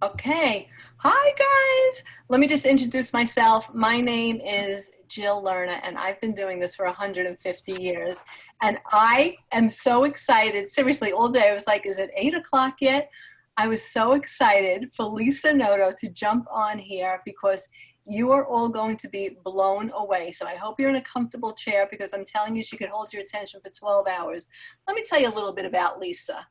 Okay. Hi, guys. Let me just introduce myself. My name is Jill Lerner, and I've been doing this for 150 years. And I am so excited. Seriously, all day I was like, is it 8 o'clock yet? I was so excited for Lisa Noto to jump on here because you are all going to be blown away. So I hope you're in a comfortable chair because I'm telling you, she could hold your attention for 12 hours. Let me tell you a little bit about Lisa.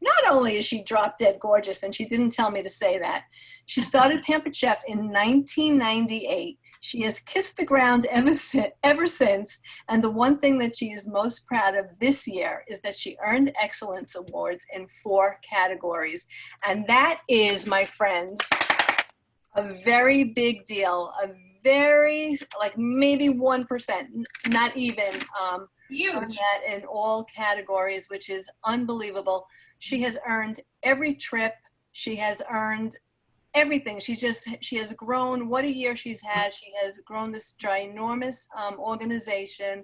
Not only is she drop dead gorgeous, and she didn't tell me to say that, she started Pampered Chef in 1998. She has kissed the ground ever since. And the one thing that she is most proud of this year is that she earned excellence awards in 4 categories. And that is, my friends, a very big deal, a very, like maybe 1%, not even, Huge. that in all categories, which is unbelievable. She has earned every trip. She has earned everything. She has grown. What a year she's had. She has grown this ginormous organization.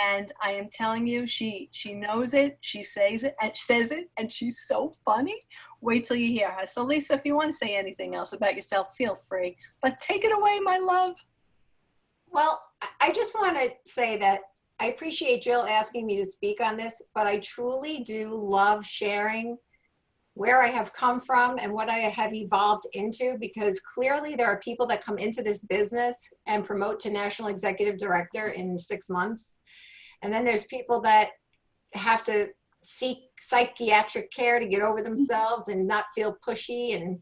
And I am telling you, she knows it. She says it, and she's so funny. Wait till you hear her. So Lisa, if you want to say anything else about yourself, feel free. But take it away, my love. Well, I just want to say that I appreciate Jill asking me to speak on this, but I truly do love sharing where I have come from and what I have evolved into, because clearly there are people that come into this business and promote to national executive director in 6 months. And then there's people that have to seek psychiatric care to get over themselves and not feel pushy and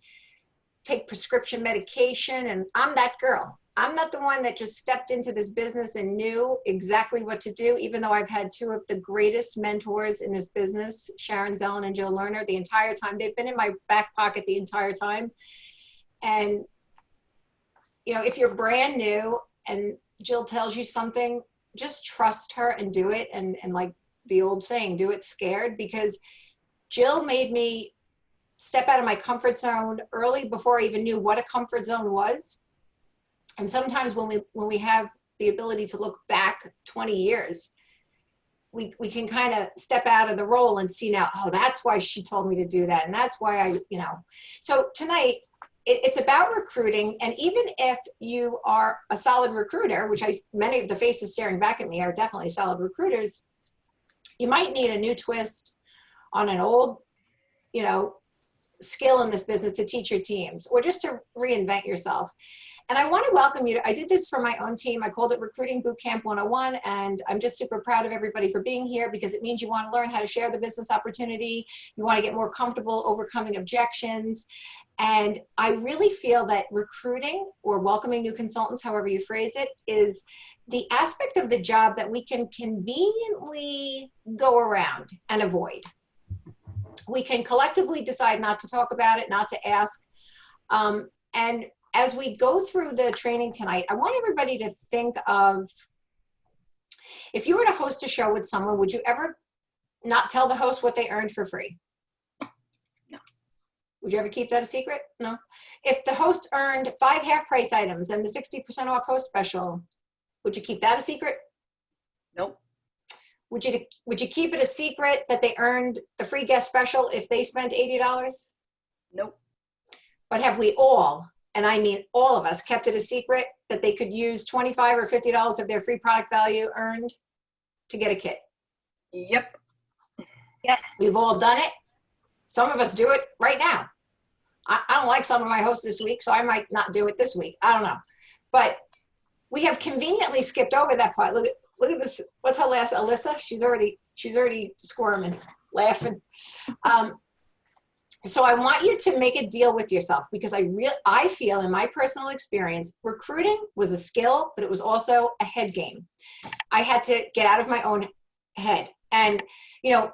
take prescription medication. And I'm that girl. I'm not the one that just stepped into this business and knew exactly what to do, even though I've had 2 of the greatest mentors in this business, Sharon Zellen and Jill Lerner, the entire time. They've been in my back pocket the entire time. And, you know, if you're brand new and Jill tells you something, just trust her and do it. And like the old saying, do it scared, because Jill made me step out of my comfort zone early before I even knew what a comfort zone was. And sometimes when we have the ability to look back 20 years, we can kind of step out of the role and see now, oh, that's why she told me to do that. And that's why so tonight it's about recruiting. And even if you are a solid recruiter, which many of the faces staring back at me are definitely solid recruiters, you might need a new twist on an old, skill in this business to teach your teams, or just to reinvent yourself. And I want to welcome you. I did this for my own team. I called it Recruiting Bootcamp 101. And I'm just super proud of everybody for being here, because it means you want to learn how to share the business opportunity. You want to get more comfortable overcoming objections. And I really feel that recruiting, or welcoming new consultants, however you phrase it, is the aspect of the job that we can conveniently go around and avoid. We can collectively decide not to talk about it, not to ask. And as we go through the training tonight, I want everybody to think of, if you were to host a show with someone, would you ever not tell the host what they earned for free? No. Would you ever keep that a secret? No. If the host earned 5 half-price items and the 60% off host special, would you keep that a secret? Nope. Would you keep it a secret that they earned the free guest special if they spent $80? Nope. But have we all, and I mean all of us, kept it a secret that they could use $25 or $50 of their free product value earned to get a kit? Yep. Yeah, we've all done it. Some of us do it right now. I don't like some of my hosts this week, so I might not do it this week. I don't know. But we have conveniently skipped over that part. Look at this. What's her last? Alyssa? She's already squirming, laughing. So I want you to make a deal with yourself, because I feel, in my personal experience, recruiting was a skill, but it was also a head game. I had to get out of my own head. And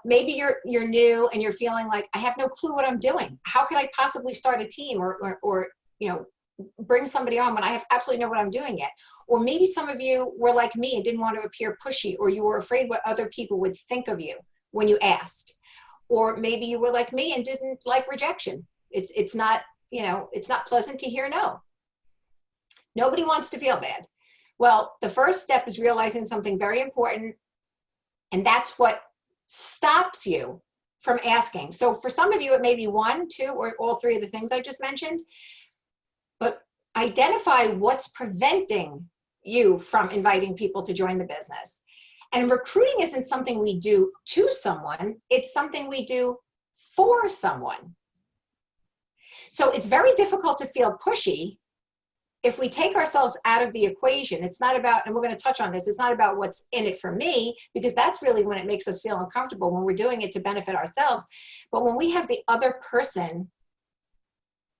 maybe you're new and you're feeling like, I have no clue what I'm doing. How could I possibly start a team or bring somebody on when I have absolutely know what I'm doing yet? Or maybe some of you were like me and didn't want to appear pushy, or you were afraid what other people would think of you when you asked. Or maybe you were like me and didn't like rejection. It's not pleasant to hear no. Nobody wants to feel bad. Well, the first step is realizing something very important, and that's what stops you from asking. So for some of you, it may be one, two, or all three of the things I just mentioned, but identify what's preventing you from inviting people to join the business. And recruiting isn't something we do to someone, it's something we do for someone. So it's very difficult to feel pushy if we take ourselves out of the equation. It's not about, and we're going to touch on this, it's not about what's in it for me, because that's really when it makes us feel uncomfortable, when we're doing it to benefit ourselves. But when we have the other person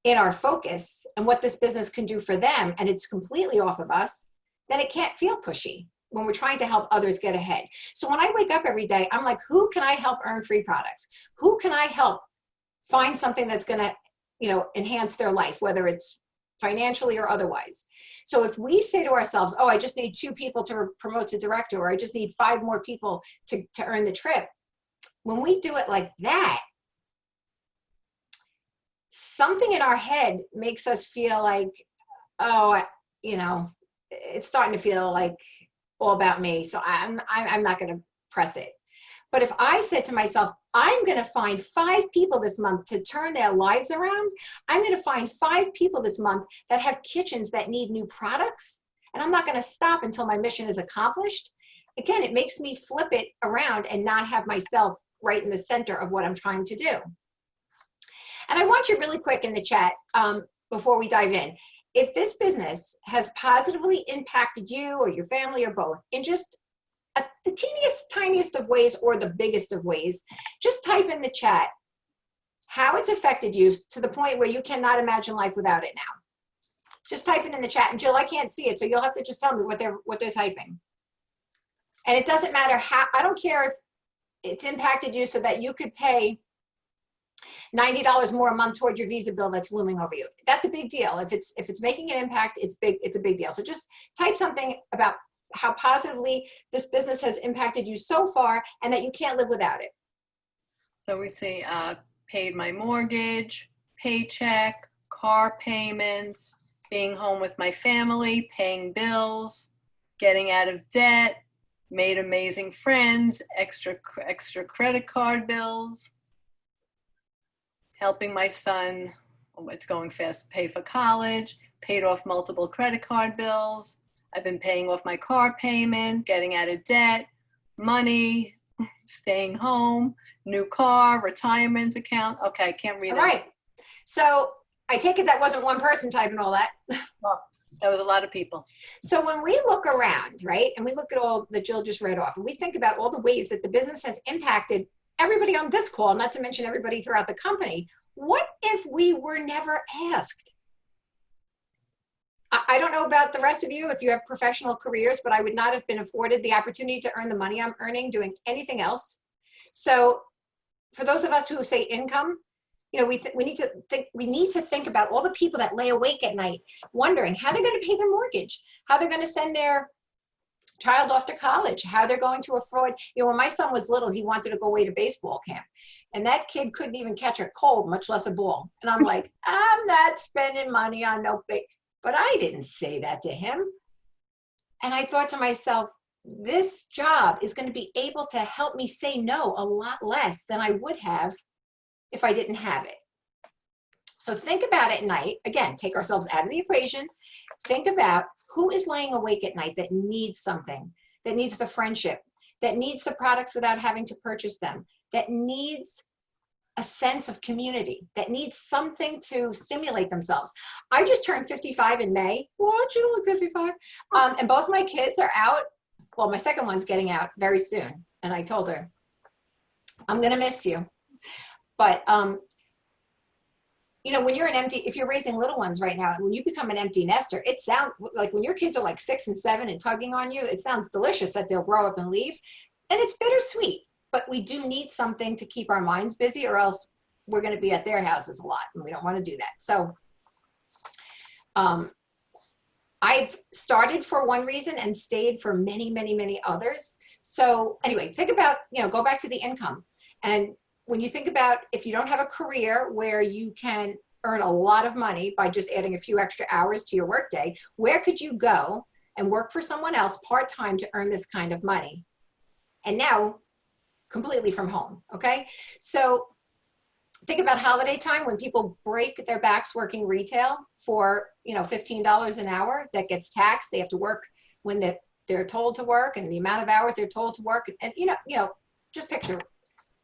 in our focus and what this business can do for them, and it's completely off of us, then it can't feel pushy when we're trying to help others get ahead. So when I wake up every day, I'm like, who can I help earn free products? Who can I help find something that's going to, enhance their life, whether it's financially or otherwise? So if we say to ourselves, oh, I just need 2 people to promote to director, or I just need 5 more people to earn the trip. When we do it like that, something in our head makes us feel like, oh, it's starting to feel like all about me. So I'm not going to press it. But if I said to myself, I'm going to find 5 people this month to turn their lives around, I'm going to find 5 people this month that have kitchens that need new products, and I'm not going to stop until my mission is accomplished. Again, it makes me flip it around and not have myself right in the center of what I'm trying to do. And I want you really quick in the chat, before we dive in, if this business has positively impacted you or your family or both in just the teeniest, tiniest of ways or the biggest of ways, just type in the chat how it's affected you to the point where you cannot imagine life without it now. Just type it in the chat. And Jill, I can't see it, so you'll have to just tell me what they're typing. And it doesn't matter how, I don't care if it's impacted you so that you could pay $90 more a month toward your visa bill that's looming over you. That's a big deal. If it's making an impact, it's a big deal. So just type something about how positively this business has impacted you so far and that you can't live without it. So we see paid my mortgage, paycheck, car payments, being home with my family, paying bills, getting out of debt, made amazing friends, extra credit card bills, helping my son, it's going fast, pay for college, paid off multiple credit card bills. I've been paying off my car payment, getting out of debt, money, staying home, new car, retirement account. Okay, I can't read it. All right. So I take it that wasn't one person typing all that. Well, that was a lot of people. So when we look around, right, and we look at all that Jill just read off, and we think about all the ways that the business has impacted everybody on this call, not to mention everybody throughout the company, what if we were never asked? I don't know about the rest of you if you have professional careers, but I would not have been afforded the opportunity to earn the money I'm earning doing anything else. So for those of us who say income, we need to think about all the people that lay awake at night wondering how they're going to pay their mortgage, how they're going to send their child off to college, how they're going to afford, when my son was little, he wanted to go away to baseball camp. And that kid couldn't even catch a cold, much less a ball. And I'm like, I'm not spending money on no big. But I didn't say that to him. And I thought to myself, this job is going to be able to help me say no a lot less than I would have if I didn't have it. So think about it at night. Again, take ourselves out of the equation. Think about who is laying awake at night that needs something, that needs the friendship, that needs the products without having to purchase them, that needs a sense of community, that needs something to stimulate themselves. I just turned 55 in May. What, you look 55? And both my kids are out. Well, my second one's getting out very soon. And I told her, I'm gonna miss you. But, when you're if you're raising little ones right now, when you become an empty nester, it sounds like when your kids are like 6 and 7 and tugging on you, it sounds delicious that they'll grow up and leave. And it's bittersweet. But we do need something to keep our minds busy, or else we're going to be at their houses a lot, and we don't want to do that. So I've started for one reason and stayed for many, many, many others. So anyway, think about, go back to the income. And when you think about if you don't have a career where you can earn a lot of money by just adding a few extra hours to your workday, where could you go and work for someone else part-time to earn this kind of money? And now, completely from home, okay? So think about holiday time when people break their backs working retail for, $15 an hour. That gets taxed. They have to work when they're told to work, and the amount of hours they're told to work. And just picture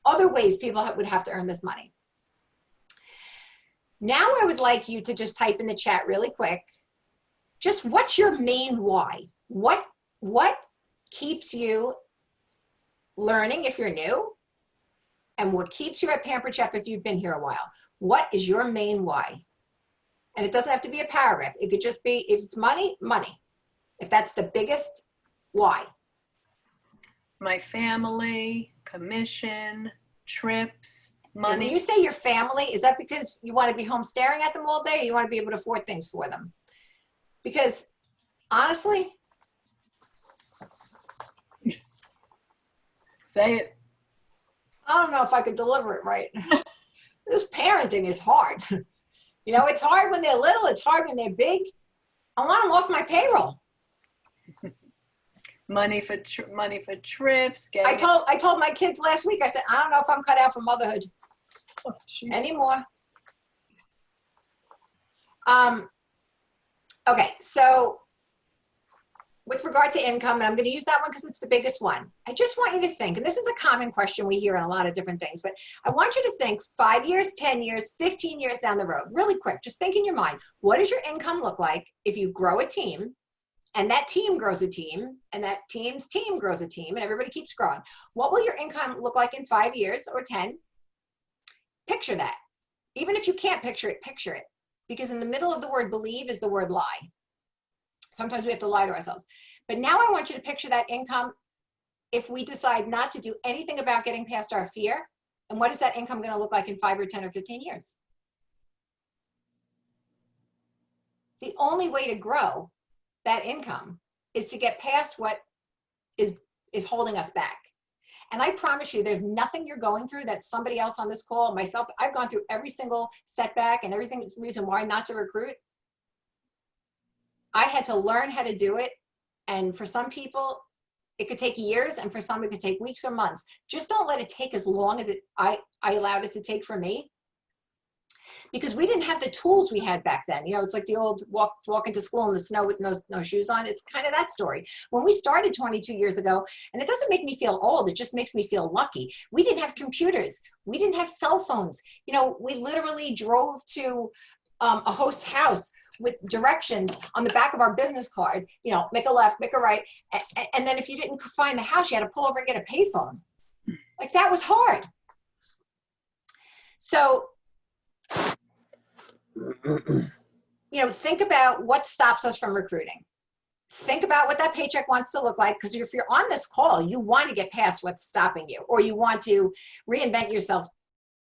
other ways people would have to earn this money. Now I would like you to just type in the chat really quick, just what's your main why? What keeps you learning if you're new? And what keeps you at Pampered Chef if you've been here a while? What is your main why? And it doesn't have to be a paragraph. It could just be, if it's money, money. If that's the biggest why. My family, commission, trips, money. When you say your family, is that because you want to be home staring at them all day, or you want to be able to afford things for them? Because honestly, say it. I don't know if I could deliver it right. This parenting is hard. It's hard when they're little. It's hard when they're big. I want them off my payroll. Money for trips. I told my kids last week, I said, I don't know if I'm cut out for motherhood anymore. Okay, so with regard to income, and I'm going to use that one because it's the biggest one. I just want you to think, and this is a common question we hear in a lot of different things, but I want you to think 5 years, 10 years, 15 years down the road, really quick. Just think in your mind, what does your income look like if you grow a team, and that team grows a team, and that team's team grows a team, and everybody keeps growing? What will your income look like in 5 years or 10? Picture that. Even if you can't picture it, picture it. Because in the middle of the word believe is the word lie. Sometimes we have to lie to ourselves. But now I want you to picture that income if we decide not to do anything about getting past our fear. And what is that income going to look like in 5 or 10 or 15 years? The only way to grow that income is to get past what is holding us back. And I promise you, there's nothing you're going through that somebody else on this call, myself, I've gone through every single setback and everything, reason why not to recruit. I had to learn how to do it. And for some people, it could take years, and for some, it could take weeks or months. Just don't let it take as long as I allowed it to take for me. Because we didn't have the tools we had back then. It's like the old walk into school in the snow with no shoes on. It's kind of that story. When we started 22 years ago, and it doesn't make me feel old, it just makes me feel lucky. We didn't have computers. We didn't have cell phones. We literally drove to a host's house with directions on the back of our business card, make a left, make a right. And then if you didn't find the house, you had to pull over and get a payphone. Like, that was hard. So, think about what stops us from recruiting. Think about what that paycheck wants to look like, because if you're on this call, you want to get past what's stopping you, or you want to reinvent yourself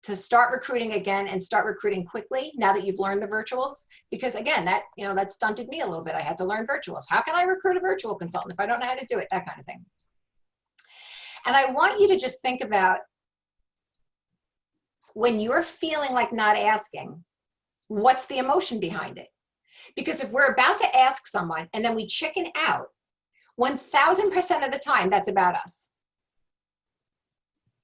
to start recruiting again and start recruiting quickly now that you've learned the virtuals. Because again, that stunted me a little bit. I had to learn virtuals. How can I recruit a virtual consultant if I don't know how to do it? That kind of thing. And I want you to just think about when you're feeling like not asking, what's the emotion behind it? Because if we're about to ask someone and then we chicken out, 1000% of the time, that's about us.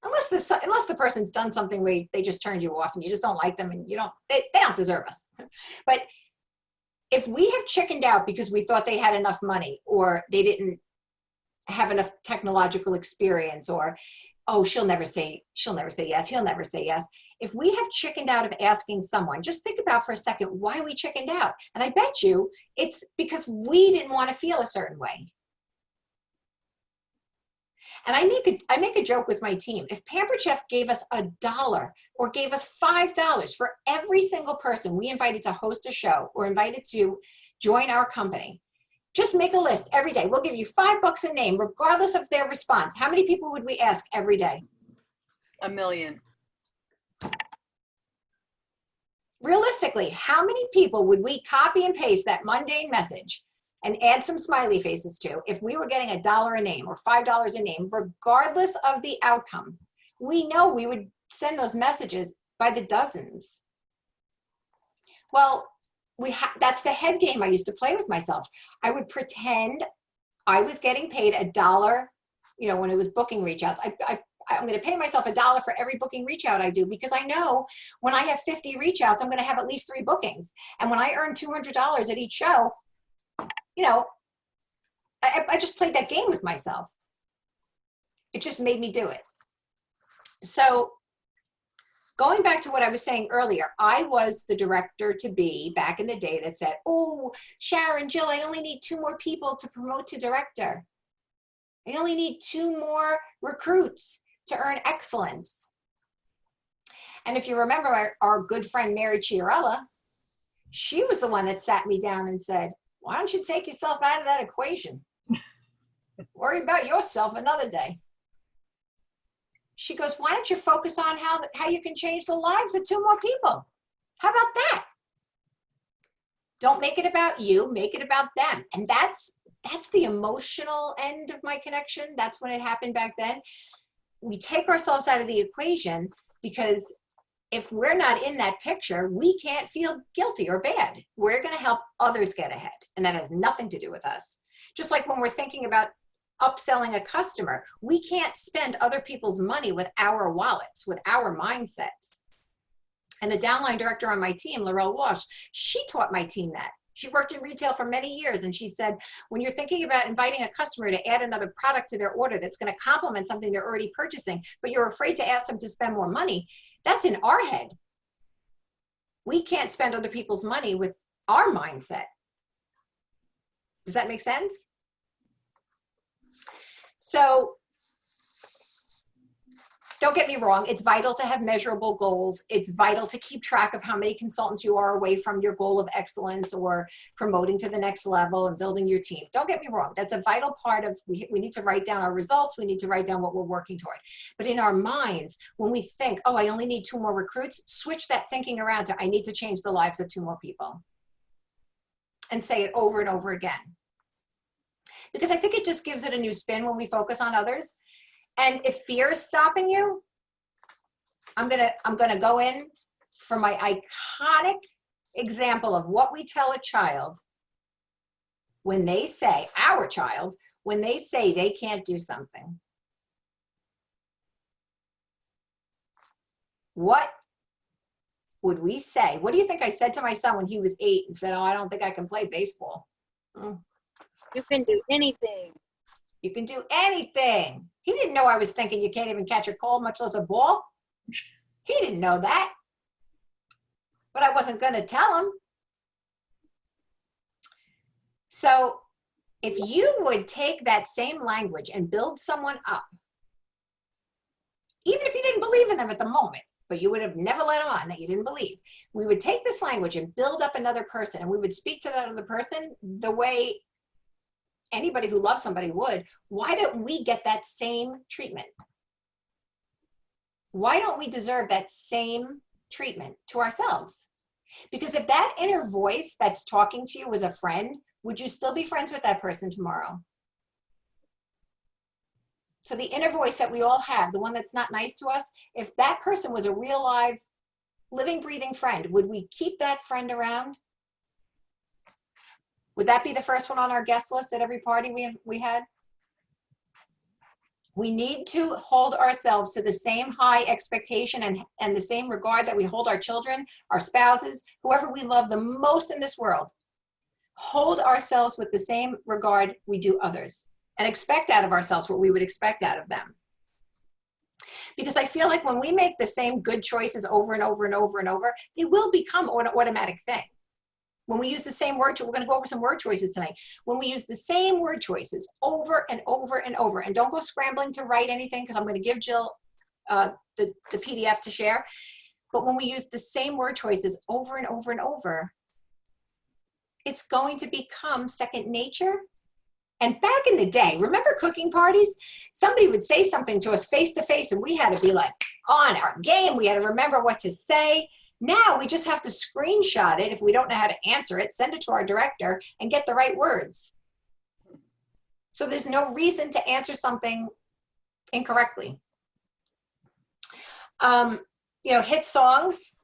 Unless the person's done something where they just turned you off and you just don't like them, and they don't deserve us. But if we have chickened out because we thought they had enough money, or they didn't have enough technological experience, or, oh, she'll never say yes, he'll never say yes. If we have chickened out of asking someone, just think about for a second why we chickened out. And I bet you it's because we didn't want to feel a certain way. And I make a joke with my team. If Pampered Chef gave us $1 or gave us $5 for every single person we invited to host a show or invited to join our company, just make a list every day. We'll give you $5 a name, regardless of their response. How many people would we ask every day? 1 million. Realistically, how many people would we copy and paste that mundane message and add some smiley faces to if we were getting $1 a name or $5 a name, regardless of the outcome? We know we would send those messages by the dozens. Well, that's the head game I used to play with myself. I would pretend I was getting paid $1, when it was booking reach outs. I'm going to pay myself $1 for every booking reach out I do, because I know when I have 50 reach outs, I'm going to have at least 3 bookings. And when I earn $200 at each show, you know, I just played that game with myself. It just made me do it. So going back to what I was saying earlier, I was the director to be back in the day that said, oh, Sharon, Jill, I only need 2 more people to promote to director. I only need 2 more recruits to earn excellence. And if you remember our good friend, Mary Chiarella, she was the one that sat me down and said, why don't you take yourself out of that equation? Worry about yourself another day. She goes, why don't you focus on how you can change the lives of 2 more people? How about that? Don't make it about you, make it about them. And that's the emotional end of my connection. That's when it happened back then. We take ourselves out of the equation, because if we're not in that picture, we can't feel guilty or bad. We're going to help others get ahead. And that has nothing to do with us. Just like when we're thinking about upselling a customer, we can't spend other people's money with our wallets, with our mindsets. And the downline director on my team, Laurel Walsh, she taught my team that. She worked in retail for many years, and she said, when you're thinking about inviting a customer to add another product to their order that's going to complement something they're already purchasing, but you're afraid to ask them to spend more money, that's in our head. We can't spend other people's money with our mindset. Does that make sense? So don't get me wrong, it's vital to have measurable goals. It's vital to keep track of how many consultants you are away from your goal of excellence or promoting to the next level and building your team. Don't get me wrong, that's a vital part of, we need to write down our results, we need to write down what we're working toward. But in our minds, when we think, oh, I only need 2 more recruits, switch that thinking around to, I need to change the lives of 2 more people. And say it over and over again. Because I think it just gives it a new spin when we focus on others. And if fear is stopping you, I'm gonna go in for my iconic example of what we tell a child when they say, our child, when they say they can't do something. What would we say? What do you think I said to my son when he was 8 and said, oh, I don't think I can play baseball? You can do anything. You can do anything. He didn't know I was thinking you can't even catch a cold, much less a ball. He didn't know that. But I wasn't going to tell him. So if you would take that same language and build someone up, even if you didn't believe in them at the moment, but you would have never let on that you didn't believe, we would take this language and build up another person, and we would speak to that other person the way anybody who loves somebody would. Why don't we get that same treatment? Why don't we deserve that same treatment to ourselves? Because if that inner voice that's talking to you was a friend, would you still be friends with that person tomorrow? So the inner voice that we all have, the one that's not nice to us, if that person was a real live, living, breathing friend, would we keep that friend around? Would that be the first one on our guest list at every party we had? We need to hold ourselves to the same high expectation and the same regard that we hold our children, our spouses, whoever we love the most in this world. Hold ourselves with the same regard we do others, and expect out of ourselves what we would expect out of them. Because I feel like when we make the same good choices over and over and over and over, they will become an automatic thing. When we use the same word, we're going to go over some word choices tonight. When we use the same word choices over and over and over, and don't go scrambling to write anything, because I'm going to give Jill the PDF to share. But when we use the same word choices over and over and over, it's going to become second nature. And back in the day, remember cooking parties? Somebody would say something to us face to face, and we had to be like on our game. We had to remember what to say. Now we just have to screenshot it if we don't know how to answer it, send it to our director, and get the right words. So there's no reason to answer something incorrectly. You know, hit songs.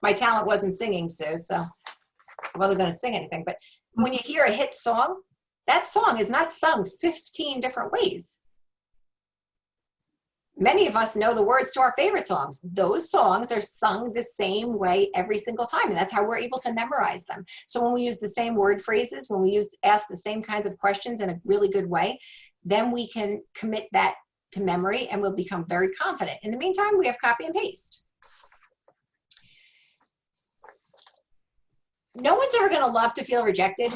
My talent wasn't singing, Sue, so I wasn't going to sing anything. But when you hear a hit song, that song is not sung 15 different ways. Many of us know the words to our favorite songs. Those songs are sung the same way every single time, and that's how we're able to memorize them. So when we use the same word phrases, when we ask the same kinds of questions in a really good way, then we can commit that to memory and we'll become very confident. In the meantime, we have copy and paste. No one's ever going to love to feel rejected.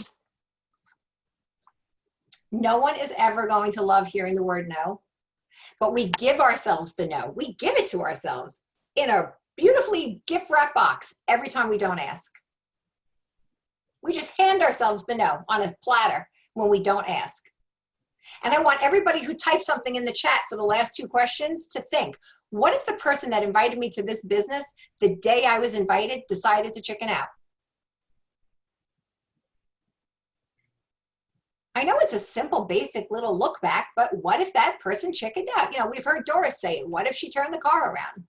No one is ever going to love hearing the word no. But we give ourselves the no. We give it to ourselves in a beautifully gift wrap box every time we don't ask. We just hand ourselves the no on a platter when we don't ask. And I want everybody who typed something in the chat for the last 2 questions to think, what if the person that invited me to this business the day I was invited decided to chicken out? I know it's a simple, basic little look back, but what if that person chickened out? You know, we've heard Doris say it. What if she turned the car around?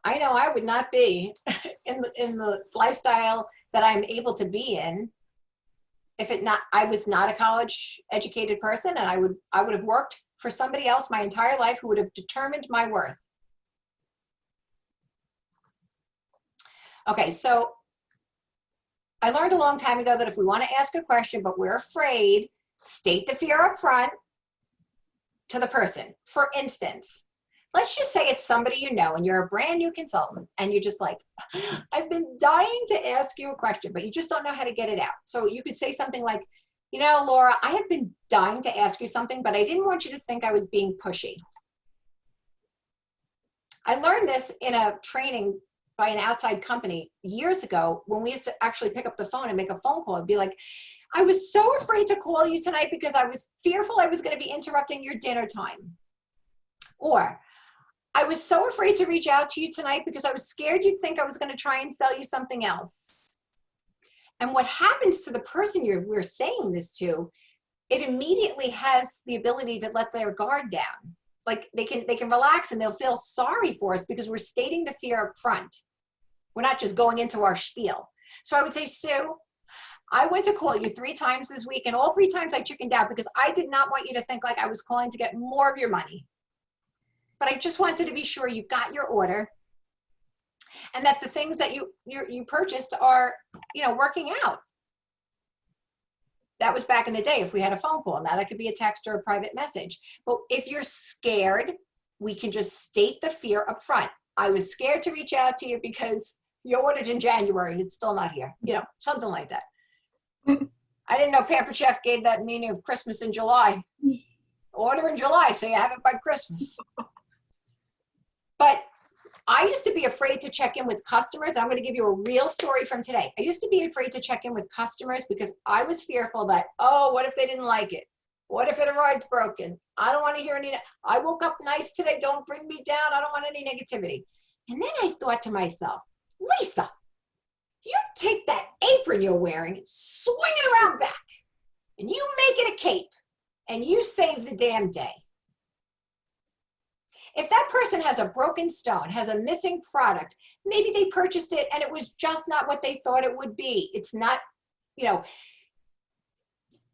I know I would not be in the lifestyle that I'm able to be in if I was not a college educated person, and I would have worked for somebody else my entire life who would have determined my worth. Okay, so I learned a long time ago that if we want to ask a question, but we're afraid, state the fear up front to the person. For instance, let's just say it's somebody you know and you're a brand new consultant and you're just like, I've been dying to ask you a question, but you just don't know how to get it out. So you could say something like, you know, Laura, I have been dying to ask you something, but I didn't want you to think I was being pushy. I learned this in a training by an outside company years ago when we used to actually pick up the phone and make a phone call. It'd be like, I was so afraid to call you tonight because I was fearful I was going to be interrupting your dinner time. Or I was so afraid to reach out to you tonight because I was scared you'd think I was going to try and sell you something else. And what happens to the person we're saying this to, it immediately has the ability to let their guard down. Like they can relax and they'll feel sorry for us because we're stating the fear up front. We're not just going into our spiel. So I would say, Sue, I went to call you 3 times this week, and all 3 times I chickened out because I did not want you to think like I was calling to get more of your money. But I just wanted to be sure you got your order and that the things that you purchased are, you know, working out. That was back in the day if we had a phone call. Now that could be a text or a private message. But if you're scared, we can just state the fear up front. I was scared to reach out to you because you ordered in January and it's still not here. You know, something like that. I didn't know Pampered Chef gave that meaning of Christmas in July. Order in July so you have it by Christmas. But I used to be afraid to check in with customers. I'm going to give you a real story from today. I used to be afraid to check in with customers because I was fearful that, oh, what if they didn't like it? What if it arrived broken? I don't want to hear any, I woke up nice today. Don't bring me down. I don't want any negativity. And then I thought to myself, Lisa, you take that apron you're wearing, swing it around back, and you make it a cape, and you save the damn day. If that person has a broken stone, has a missing product, maybe they purchased it and it was just not what they thought it would be. It's not, you know,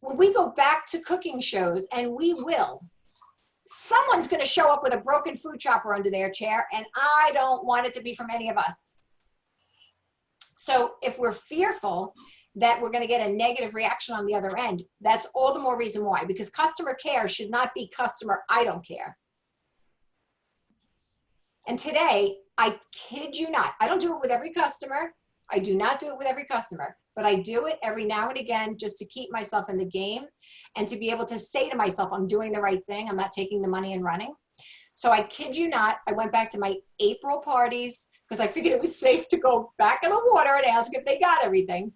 when we go back to cooking shows, and we will, someone's going to show up with a broken food chopper under their chair, and I don't want it to be from any of us. So if we're fearful that we're going to get a negative reaction on the other end, that's all the more reason why, because customer care should not be customer, I don't care. And today, I kid you not, I don't do it with every customer. I do not do it with every customer, but I do it every now and again just to keep myself in the game and to be able to say to myself, I'm doing the right thing. I'm not taking the money and running. So I kid you not, I went back to my April parties because I figured it was safe to go back in the water and ask if they got everything.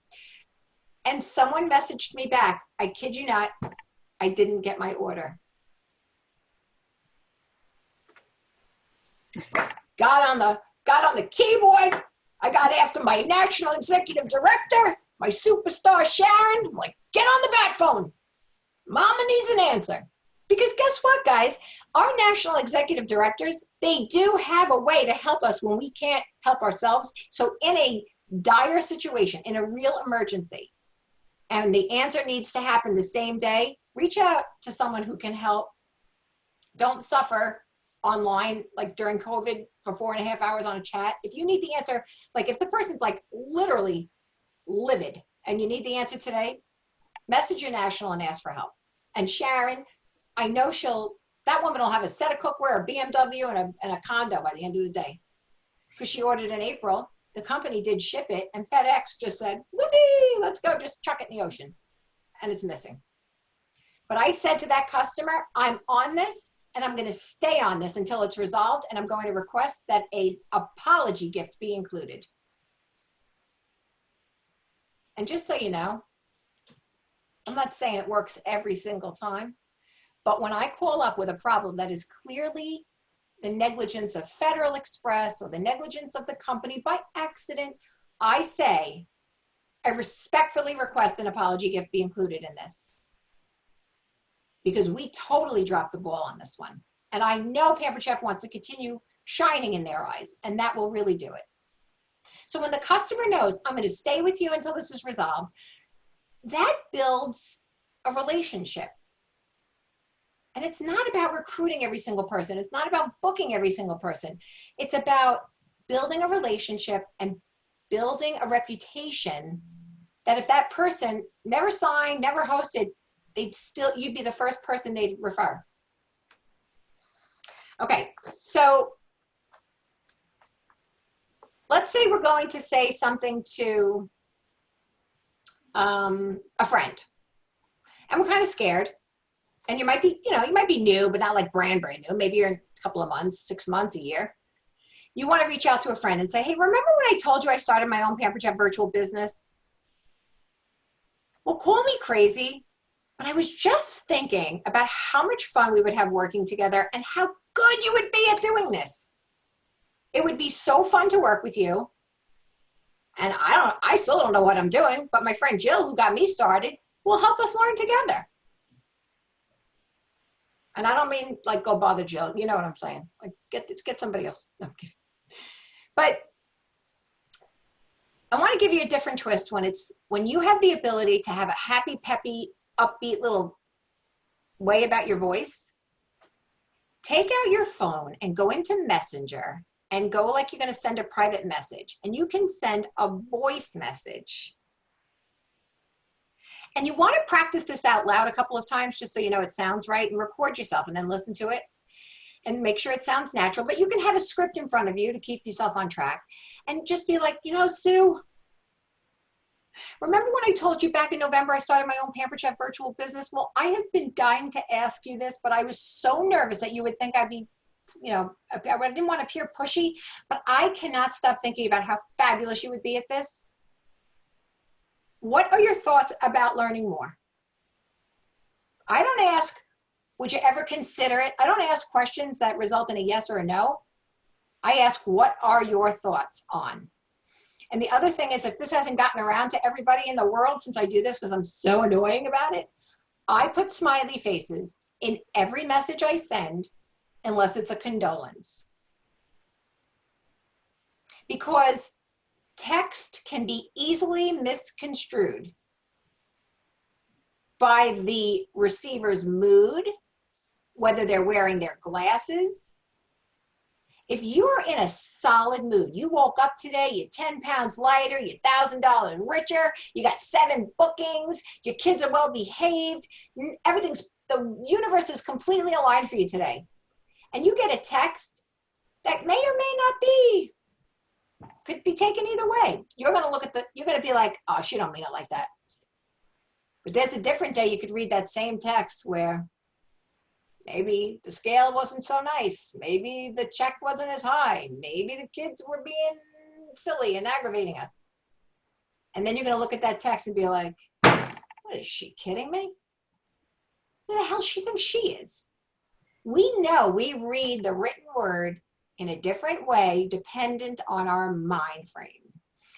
And someone messaged me back, I kid you not, I didn't get my order. Got on the keyboard. I got after my national executive director, my superstar Sharon. I'm like, get on the bat phone. Mama needs an answer. Because guess what, guys? Our national executive directors, they do have a way to help us when we can't help ourselves. So in a dire situation, in a real emergency, and the answer needs to happen the same day, reach out to someone who can help Don't suffer online, like during COVID for 4.5 hours on a chat. If you need the answer, like if the person's like literally livid and you need the answer today, message your national and ask for help. And Sharon, I know that woman will have a set of cookware, a BMW, and a condo by the end of the day. Because she ordered in April, the company did ship it, and FedEx just said, whoopee, let's go, just chuck it in the ocean. And it's missing. But I said to that customer, I'm on this, and I'm going to stay on this until it's resolved, and I'm going to request that an apology gift be included. And just so you know, I'm not saying it works every single time, but when I call up with a problem that is clearly the negligence of Federal Express or the negligence of the company by accident, I say, I respectfully request an apology gift be included in this. Because we totally dropped the ball on this one. And I know Pampered Chef wants to continue shining in their eyes, and that will really do it. So when the customer knows, I'm going to stay with you until this is resolved, that builds a relationship. And it's not about recruiting every single person. It's not about booking every single person. It's about building a relationship and building a reputation that if that person never signed, never hosted, you'd be the first person they'd refer. Okay, so let's say we're going to say something to a friend, and we're kind of scared. And you might be, you might be new, but not like brand new. Maybe you're in a couple of months, 6 months, a year. You want to reach out to a friend and say, hey, remember when I told you I started my own Pampered Chef virtual business? Well, call me crazy, but I was just thinking about how much fun we would have working together and how good you would be at doing this. It would be so fun to work with you. And I still don't know what I'm doing, but my friend Jill, who got me started, will help us learn together. And I don't mean like go bother Jill. You know what I'm saying? Like get somebody else. No, I'm kidding. But I want to give you a different twist when you have the ability to have a happy, peppy, upbeat little way about your voice. Take out your phone and go into Messenger and go like you're going to send a private message, and you can send a voice message. And you want to practice this out loud a couple of times just so you know it sounds right, and record yourself and then listen to it and make sure it sounds natural. But you can have a script in front of you to keep yourself on track and just be like, Sue, remember when I told you back in November I started my own Pampered Chef virtual business? Well, I have been dying to ask you this, but I was so nervous that you would think I'd be, I didn't want to appear pushy, but I cannot stop thinking about how fabulous you would be at this. What are your thoughts about learning more? I don't ask, would you ever consider it? I don't ask questions that result in a yes or a no. I ask, what are your thoughts on? And the other thing is, if this hasn't gotten around to everybody in the world since I do this, because I'm so annoying about it, I put smiley faces in every message I send, unless it's a condolence. Because text can be easily misconstrued by the receiver's mood, whether they're wearing their glasses. If you're in a solid mood, you woke up today, you're 10 pounds lighter, you're $1,000 richer, you got 7 bookings, your kids are well behaved, the universe is completely aligned for you today. And you get a text that may or may not be, could be taken either way. You're going to look at you're going to be like, oh, she don't mean it like that. But there's a different day you could read that same text where maybe the scale wasn't so nice. Maybe the check wasn't as high. Maybe the kids were being silly and aggravating us. And then you're going to look at that text and be like, what, is she kidding me? Who the hell she thinks she is? We know we read the written word in a different way dependent on our mind frame.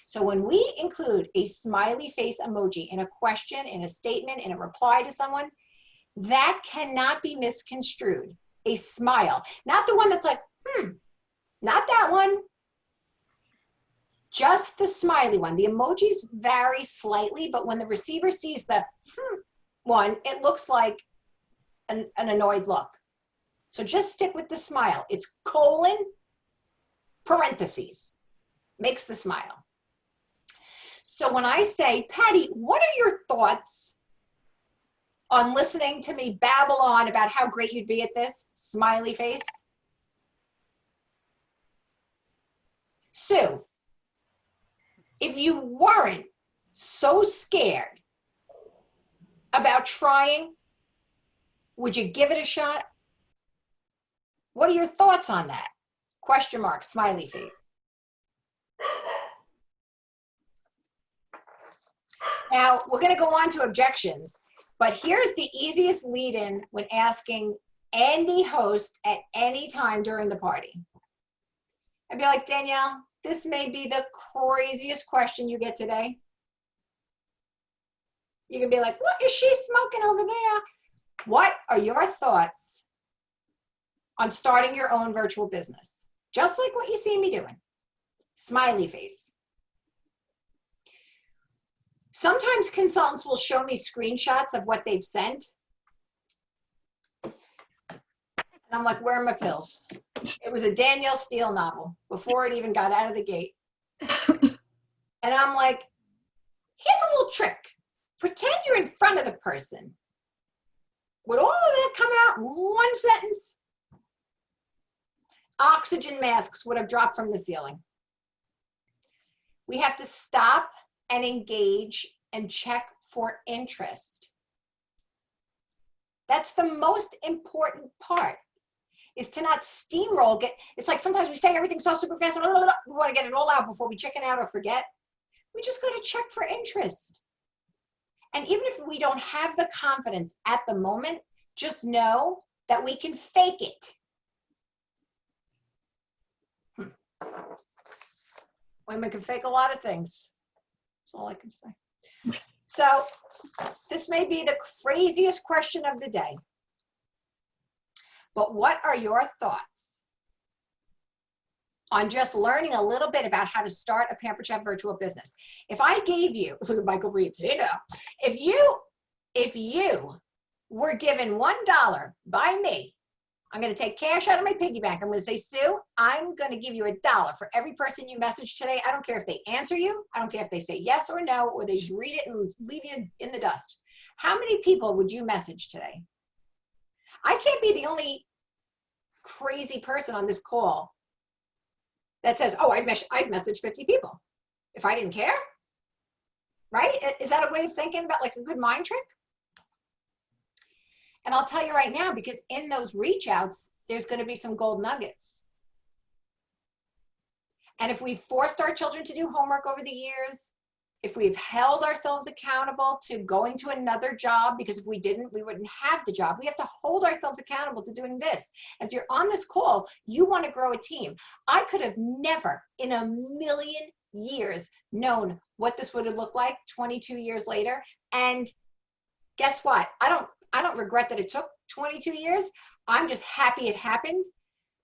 So when we include a smiley face emoji in a question, in a statement, in a reply to someone, that cannot be misconstrued. A smile, not the one that's like, not that one. Just the smiley one. The emojis vary slightly, but when the receiver sees the one, it looks like an annoyed look. So just stick with the smile. It's colon, parentheses, makes the smile. So when I say, Patty, what are your thoughts on listening to me babble on about how great you'd be at this? Smiley face. Sue, if you weren't so scared about trying, would you give it a shot? What are your thoughts on that? Question mark, smiley face. Now, we're going to go on to objections, but here's the easiest lead-in when asking any host at any time during the party. I'd be like, Danielle, this may be the craziest question you get today. You can be like, what is she smoking over there? What are your thoughts on starting your own virtual business? Just like what you see me doing. Smiley face. Sometimes consultants will show me screenshots of what they've sent. And I'm like, where are my pills? It was a Danielle Steele novel before it even got out of the gate. And I'm like, here's a little trick. Pretend you're in front of the person. Would all of that come out in one sentence? Oxygen masks would have dropped from the ceiling. We have to stop and engage and check for interest. That's the most important part, is to not steamroll. It's like sometimes we say everything so super fast, we want to get it all out before we chicken out or forget. We just got to check for interest. And even if we don't have the confidence at the moment, just know that we can fake it. Women can fake a lot of things. That's all I can say. So this may be the craziest question of the day, but what are your thoughts on just learning a little bit about how to start a Pampered Chef virtual business? If I gave you, look at Michael Reeves, you know, if you were given $1 by me, I'm going to take cash out of my piggy bank. I'm going to say, Sue, I'm going to give you $1 for every person you message today. I don't care if they answer you. I don't care if they say yes or no, or they just read it and leave you in the dust. How many people would you message today? I can't be the only crazy person on this call that says, oh, I'd message 50 people if I didn't care, right? Is that a way of thinking about like a good mind trick? And I'll tell you right now, because in those reach outs, there's going to be some gold nuggets. And if we've forced our children to do homework over the years, if we've held ourselves accountable to going to another job, because if we didn't, we wouldn't have the job. We have to hold ourselves accountable to doing this. And if you're on this call, you want to grow a team. I could have never in a million years known what this would have looked like 22 years later. And guess what? I don't regret that it took 22 years. I'm just happy it happened.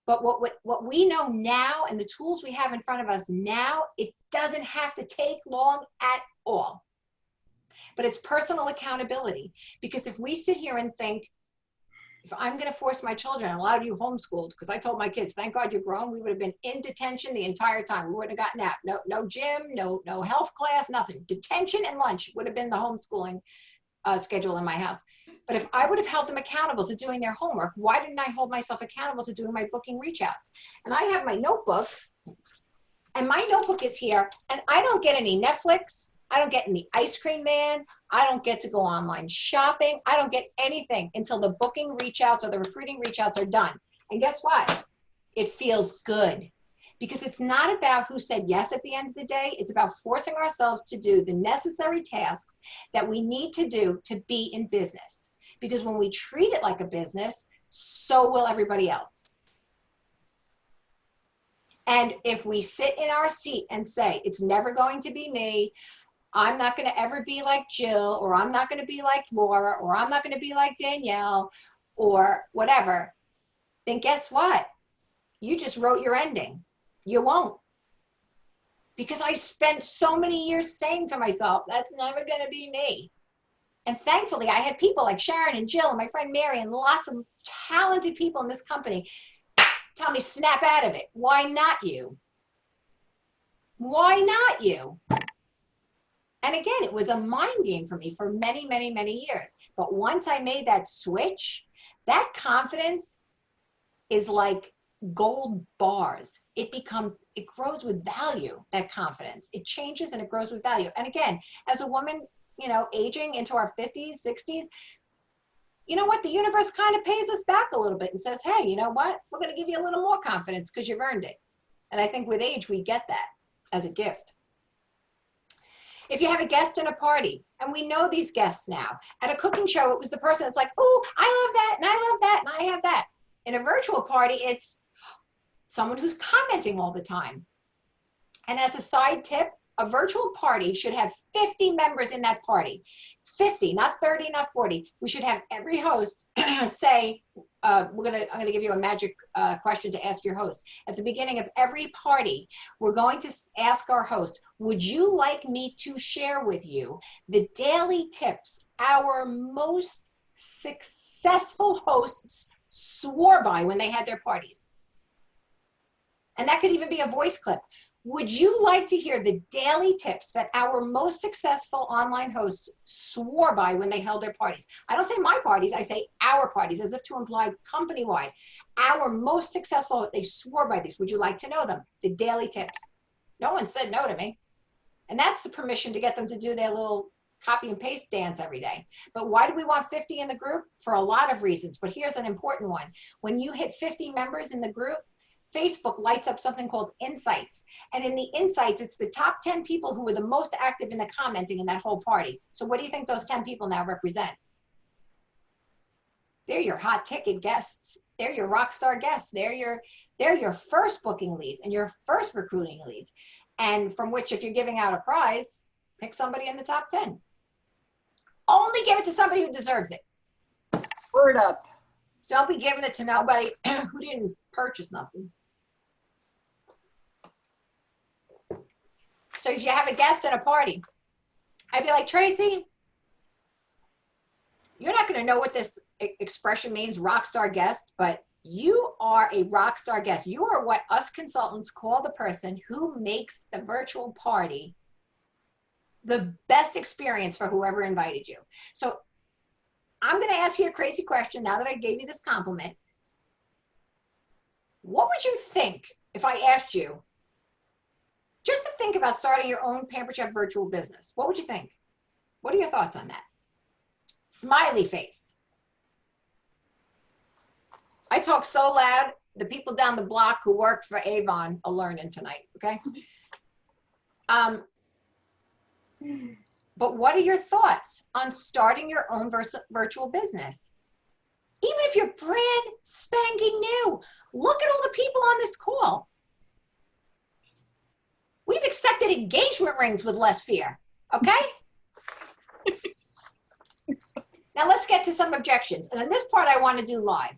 But what we know now and the tools we have in front of us now, it doesn't have to take long at all. But it's personal accountability. Because if we sit here and think, if I'm going to force my children, and a lot of you homeschooled, because I told my kids, thank God you're grown, we would have been in detention the entire time. We wouldn't have gotten out. No gym, no health class, nothing. Detention and lunch would have been the homeschooling schedule in my house. But if I would have held them accountable to doing their homework, why didn't I hold myself accountable to doing my booking reach outs? And I have my notebook, and my notebook is here, and I don't get any Netflix. I don't get any ice cream man. I don't get to go online shopping. I don't get anything until the booking reach outs or the recruiting reach outs are done. And guess what? It feels good. Because it's not about who said yes at the end of the day. It's about forcing ourselves to do the necessary tasks that we need to do to be in business. Because when we treat it like a business, so will everybody else. And if we sit in our seat and say, it's never going to be me, I'm not going to ever be like Jill, or I'm not going to be like Laura, or I'm not going to be like Danielle, or whatever, then guess what? You just wrote your ending. You won't. Because I spent so many years saying to myself, that's never going to be me. And thankfully, I had people like Sharon and Jill and my friend Mary and lots of talented people in this company tell me, snap out of it. Why not you? Why not you? And again, it was a mind game for me for many, many, many years. But once I made that switch, that confidence is like gold bars. It grows with value, that confidence. It changes and it grows with value. And again, as a woman, aging into our 50s, 60s, you know what? The universe kind of pays us back a little bit and says, hey, you know what? We're going to give you a little more confidence because you've earned it. And I think with age, we get that as a gift. If you have a guest in a party, and we know these guests now, at a cooking show, it was the person that's like, oh, I love that, and I love that, and I have that. In a virtual party, it's someone who's commenting all the time. And as a side tip, a virtual party should have 50 members in that party. 50, not 30, not 40. We should have every host say, I'm gonna give you a magic question to ask your host. At the beginning of every party, we're going to ask our host, would you like me to share with you the daily tips our most successful hosts swore by when they had their parties? And that could even be a voice clip. Would you like to hear the daily tips that our most successful online hosts swore by when they held their parties? I don't say my parties, I say our parties, as if to imply company-wide. Our most successful, they swore by these. Would you like to know them? The daily tips. No one said no to me. And that's the permission to get them to do their little copy and paste dance every day. But why do we want 50 in the group? For a lot of reasons, but here's an important one. When you hit 50 members in the group, Facebook lights up something called insights. And in the insights, it's the top 10 people who were the most active in the commenting in that whole party. So what do you think those 10 people now represent? They're your hot ticket guests. They're your rock star guests. They're your first booking leads and your first recruiting leads. And from which, if you're giving out a prize, pick somebody in the top 10. Only give it to somebody who deserves it. Word up. Don't be giving it to nobody who didn't purchase nothing. So if you have a guest at a party, I'd be like, Tracy, you're not going to know what this expression means, rock star guest, but you are a rock star guest. You are what us consultants call the person who makes the virtual party the best experience for whoever invited you. So I'm going to ask you a crazy question now that I gave you this compliment. What would you think if I asked you just to think about starting your own Pamper Chef virtual business? What would you think? What are your thoughts on that? Smiley face. I talk so loud, the people down the block who work for Avon are learning tonight, okay? But what are your thoughts on starting your own virtual business? Even if you're brand spanking new, look at all the people on this call. We've accepted engagement rings with less fear, okay? Now let's get to some objections. And in this part, I want to do live.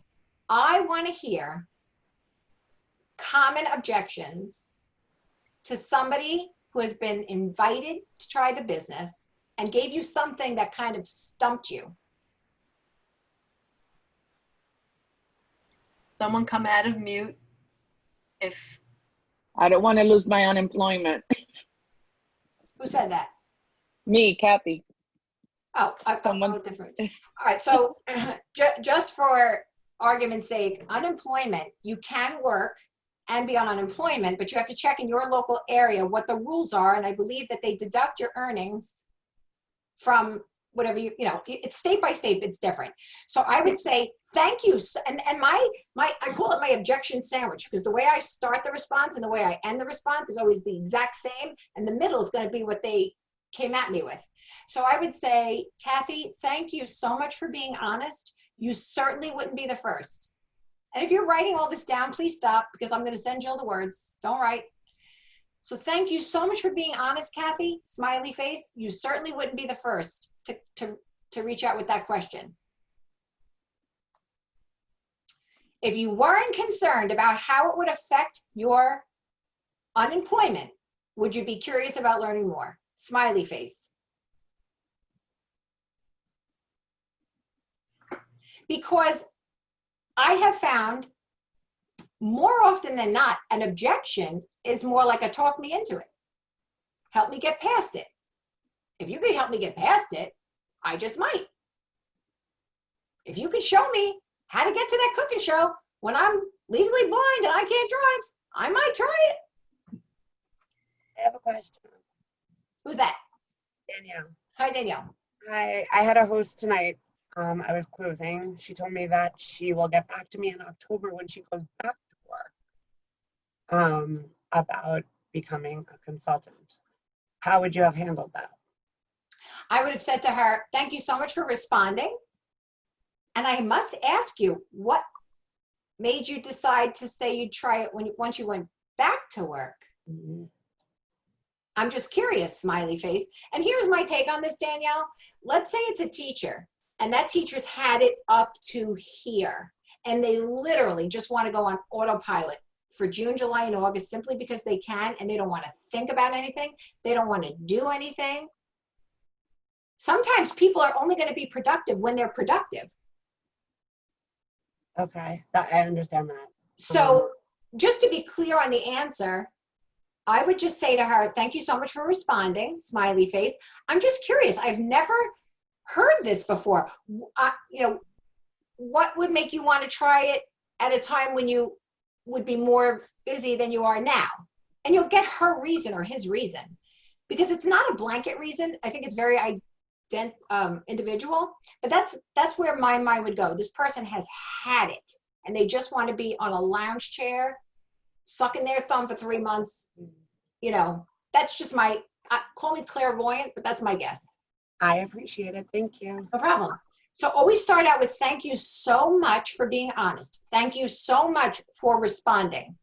I want to hear common objections to somebody who has been invited to try the business and gave you something that kind of stumped you. Someone come out of mute if I don't want to lose my unemployment. Who said that? Me, Kathy. Oh, I'm different. All right, so just for argument's sake, unemployment, you can work and be on unemployment, but you have to check in your local area what the rules are, and I believe that they deduct your earnings from whatever you know, it's state by state, it's different. So I would say thank you. And I call it my objection sandwich, because the way I start the response and the way I end the response is always the exact same, and the middle is going to be what they came at me with. So I would say, Kathy, thank you so much for being honest. You certainly wouldn't be the first. And if you're writing all this down, please stop, because I'm going to send Jill the words. Don't write. So thank you so much for being honest, Kathy. Smiley face. You certainly wouldn't be the first to reach out with that question. If you weren't concerned about how it would affect your unemployment, would you be curious about learning more? Smiley face. Because I have found more often than not, an objection is more like a talk me into it. Help me get past it. If you could help me get past it, I just might. If you could show me how to get to that cooking show when I'm legally blind and I can't drive, I might try it. I have a question. Who's that? Danielle. Hi, Danielle. Hi, I had a host tonight. I was closing. She told me that she will get back to me in October when she goes back to work, about becoming a consultant. How would you have handled that? I would have said to her, thank you so much for responding. And I must ask you, what made you decide to say you'd try it once you went back to work? Mhm. I'm just curious, smiley face. And here's my take on this, Danielle. Let's say it's a teacher and that teacher's had it up to here and they literally just want to go on autopilot for June, July, and August simply because they can and they don't want to think about anything. They don't want to do anything. Sometimes people are only going to be productive when they're productive. Okay, I understand that. So just to be clear on the answer, I would just say to her, thank you so much for responding, smiley face. I'm just curious. I've never heard this before. What would make you want to try it at a time when you would be more busy than you are now? And you'll get her reason or his reason, because it's not a blanket reason. I think it's very individual, but that's where my mind would go. This person has had it and they just want to be on a lounge chair sucking their thumb for 3 months. That's just call me clairvoyant, but that's my guess. I appreciate it. Thank you. No problem. So always start out with thank you so much for being honest. Thank you so much for responding.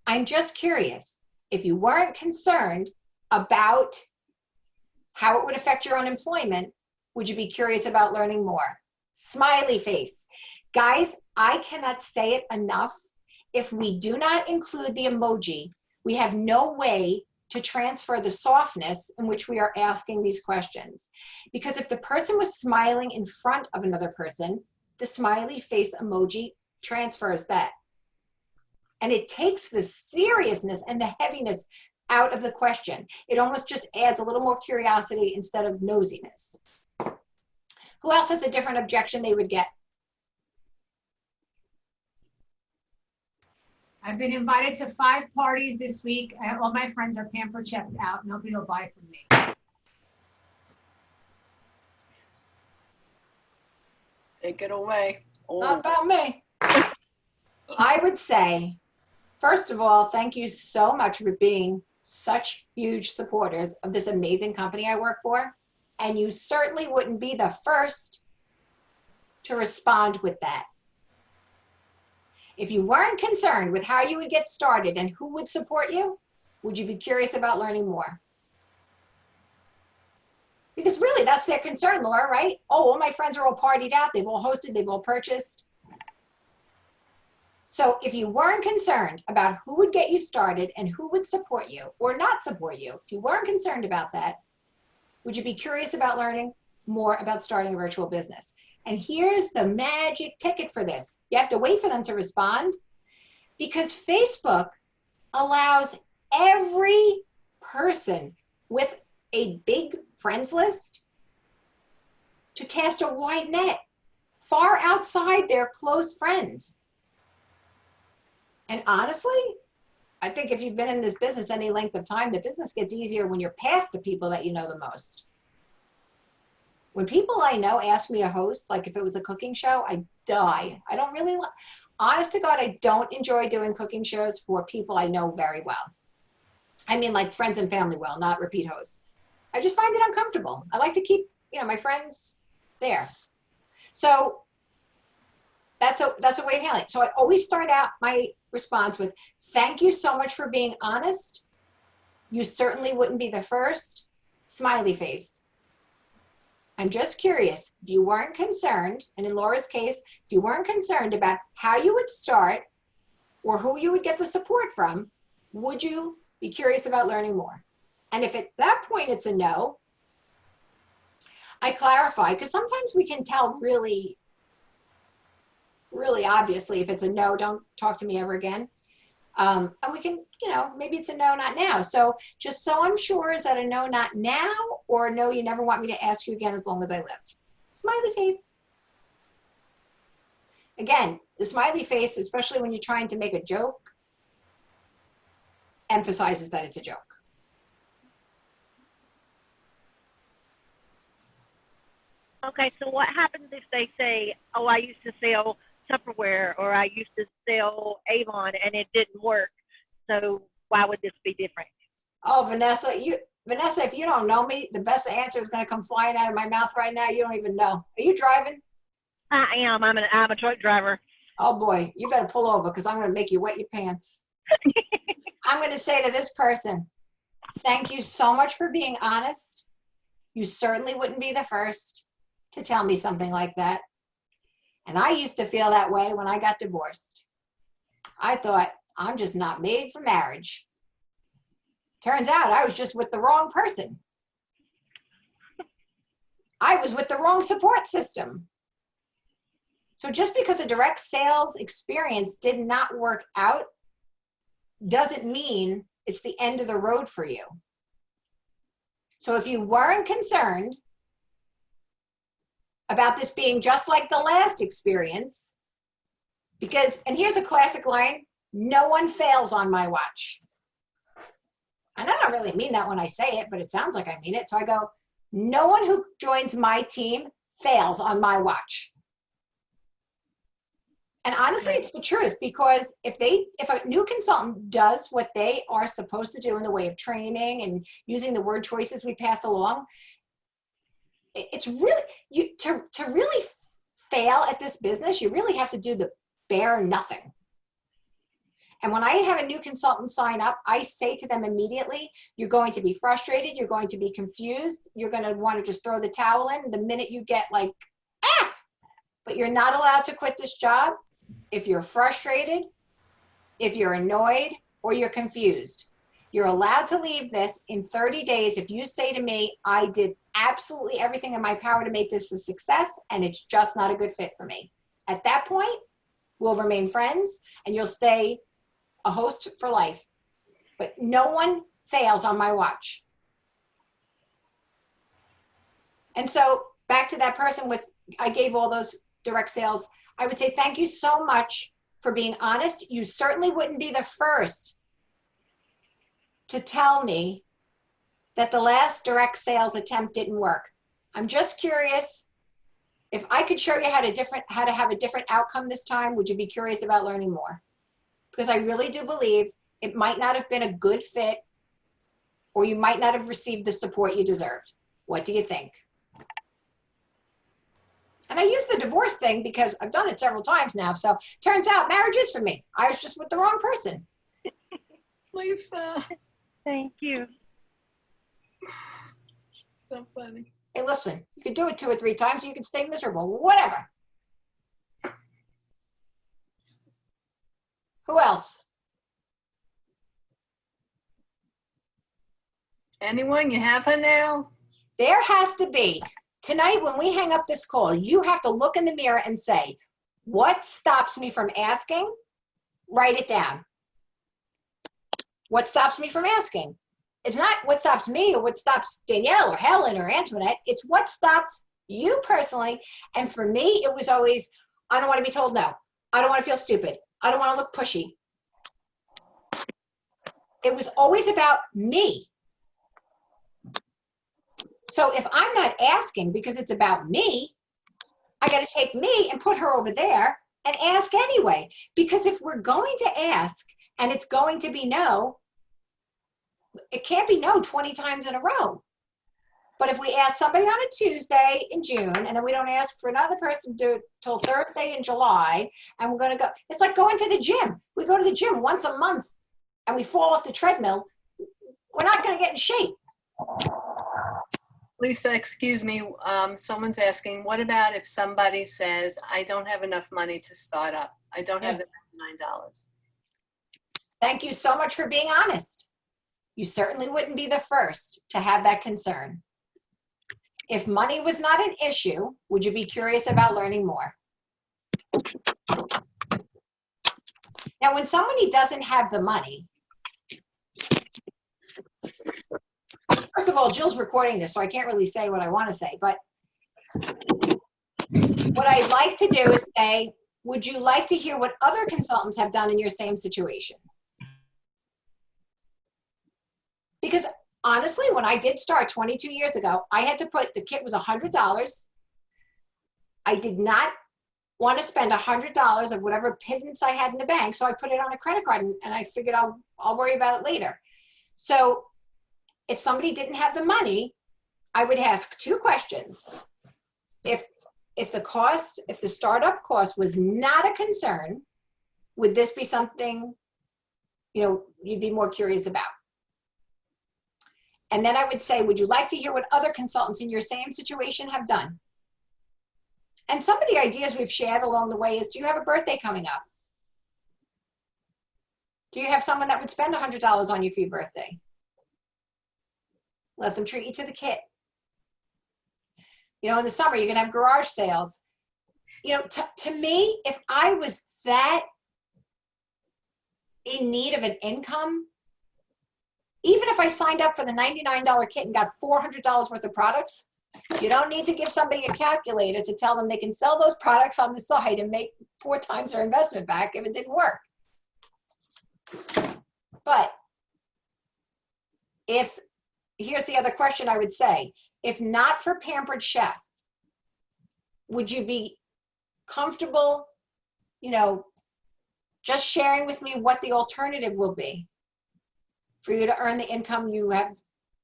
I'm just curious, if you weren't concerned about how it would affect your unemployment, would you be curious about learning more? Smiley face. Guys, I cannot say it enough. If we do not include the emoji, we have no way to transfer the softness in which we are asking these questions. Because if the person was smiling in front of another person, the smiley face emoji transfers that. And it takes the seriousness and the heaviness out of the question. It almost just adds a little more curiosity instead of nosiness. Who else has a different objection they would get? I've been invited to 5 parties this week. All my friends are pamper checked out. Nobody will buy from me. Take it away. Not about me. I would say, first of all, thank you so much for being such huge supporters of this amazing company I work for. And you certainly wouldn't be the first to respond with that. If you weren't concerned with how you would get started and who would support you, would you be curious about learning more? Because really, that's their concern, Laura, right? Oh, all my friends are all partied out. They've all hosted. They've all purchased. So if you weren't concerned about who would get you started and who would support you or not support you, if you weren't concerned about that, would you be curious about learning more about starting a virtual business? And here's the magic ticket for this. You have to wait for them to respond because Facebook allows every person with a big friends list to cast a wide net far outside their close friends. And honestly, I think if you've been in this business any length of time, the business gets easier when you're past the people that you know the most. When people I know ask me to host, like if it was a cooking show, I die. I don't really, honest to God, I don't enjoy doing cooking shows for people I know very well. I mean like friends and family well, not repeat hosts. I just find it uncomfortable. I like to keep, my friends there. So that's a way of handling it. So I always start out my response with, thank you so much for being honest. You certainly wouldn't be the first. Smiley face. I'm just curious, if you weren't concerned, and in Laura's case, if you weren't concerned about how you would start or who you would get the support from, would you be curious about learning more? And if at that point it's a no, I clarify, because sometimes we can tell really really obviously, if it's a no, don't talk to me ever again. And we can, maybe it's a no, not now. So just so I'm sure, is that a no, not now, or no, you never want me to ask you again as long as I live? Smiley face. Again, the smiley face, especially when you're trying to make a joke, emphasizes that it's a joke. Okay, so what happens if they say, oh, I used to sell Tupperware or I used to sell Avon and it didn't work, so why would this be different? Oh, Vanessa, if you don't know me, the best answer is going to come flying out of my mouth right now. You don't even know. Are you driving? I am. I'm a truck driver. Oh boy, you better pull over because I'm going to make you wet your pants. I'm going to say to this person, thank you so much for being honest. You certainly wouldn't be the first to tell me something like that. And I used to feel that way when I got divorced. I thought, I'm just not made for marriage. Turns out I was just with the wrong person. I was with the wrong support system. So just because a direct sales experience did not work out doesn't mean it's the end of the road for you. So if you weren't concerned about this being just like the last experience, and here's a classic line, no one fails on my watch. And I don't really mean that when I say it, but it sounds like I mean it. So I go, no one who joins my team fails on my watch. And honestly, it's the truth, because if a new consultant does what they are supposed to do in the way of training and using the word choices we pass along, it's really, to really fail at this business, you really have to do the bare nothing. And when I have a new consultant sign up, I say to them immediately, you're going to be frustrated, you're going to be confused, you're going to want to just throw the towel in the minute you get like, but you're not allowed to quit this job if you're frustrated, if you're annoyed, or you're confused. You're allowed to leave this in 30 days if you say to me, I did absolutely everything in my power to make this a success, and it's just not a good fit for me. At that point, we'll remain friends, and you'll stay a host for life. But no one fails on my watch. And so back to that person I gave all those direct sales, I would say thank you so much for being honest. You certainly wouldn't be the first to tell me that the last direct sales attempt didn't work. I'm just curious, if I could show you how to have a different outcome this time, would you be curious about learning more? Because I really do believe it might not have been a good fit, or you might not have received the support you deserved. What do you think? And I use the divorce thing because I've done it several times now. So turns out marriage is for me. I was just with the wrong person. Lisa. Thank you. So funny. Hey, listen, you could do it 2 or 3 times, you could stay miserable, whatever. Who else? Anyone? You have her now? There has to be. Tonight, when we hang up this call, you have to look in the mirror and say, what stops me from asking? Write it down. What stops me from asking? It's not what stops me or what stops Danielle or Helen or Antoinette. It's what stops you personally. And for me, it was always, I don't want to be told no. I don't want to feel stupid. I don't want to look pushy. It was always about me. So if I'm not asking because it's about me, I got to take me and put her over there and ask anyway. Because if we're going to ask and it's going to be no, it can't be no 20 times in a row. But if we ask somebody on a Tuesday in June and then we don't ask for another person till Thursday in July, and we're going to go, it's like going to the gym. We go to the gym once a month and we fall off the treadmill, we're not going to get in shape. Lisa, excuse me. Someone's asking, what about if somebody says, I don't have enough money to start up? I don't have the $99. Thank you so much for being honest. You certainly wouldn't be the first to have that concern. If money was not an issue, would you be curious about learning more? Now, when somebody doesn't have the money, first of all, Jill's recording this, so I can't really say what I want to say, but what I'd like to do is say, would you like to hear what other consultants have done in your same situation? Because honestly, when I did start 22 years ago, I had to put, the kit was $100. I did not want to spend $100 of whatever pittance I had in the bank, so I put it on a credit card, and I figured I'll worry about it later. So if somebody didn't have the money, I would ask two questions. If the startup cost was not a concern, would this be something, you'd be more curious about? And then I would say, would you like to hear what other consultants in your same situation have done? And some of the ideas we've shared along the way is, do you have a birthday coming up? Do you have someone that would spend $100 on you for your birthday? Let them treat you to the kit. In the summer, you can have garage sales. To me, if I was that in need of an income, even if I signed up for the $99 kit and got $400 worth of products, you don't need to give somebody a calculator to tell them they can sell those products on the side and make 4 times their investment back if it didn't work. But here's the other question I would say, if not for Pampered Chef, would you be comfortable, just sharing with me what the alternative will be for you to earn the income you have